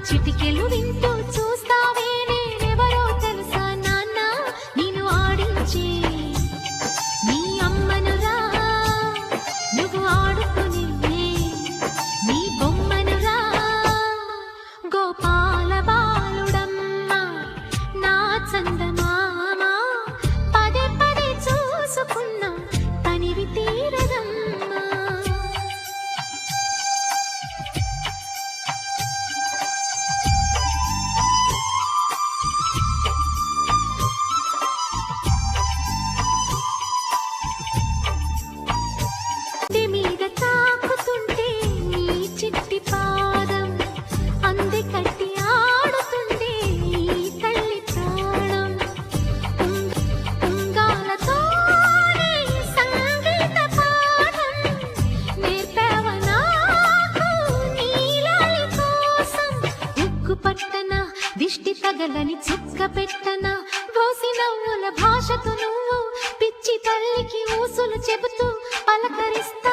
చిటికెలు వింటూ చూస్తావే నేనెవరో తెలుసా నాన్న నేను ఆడించే నీ అమ్మనురా నువ్వు ఆడుకునే నీ బొమ్మనురా గోపాల బాలుడమ్మ నా చందమామ పదే పదే చూసుకున్నా తనివి తీరదమ్మా మీద తాకుతుంటే నీ చిట్టి పాదం అంది కట్టి ఆడుతుంటే ఈ తల్లి ప్రాణం ఉంగాలతోనే సంగీత పాఠం నేర్పావ నాకు నీలాలి కోసం ఉక్కు పట్టన దిష్టి తగలని చుక్క పెట్టన బోసి నవ్వుల భాషతో నువ్వు పిచ్చి తల్లికి ఊసులు చెబుతూ పలకరిస్తా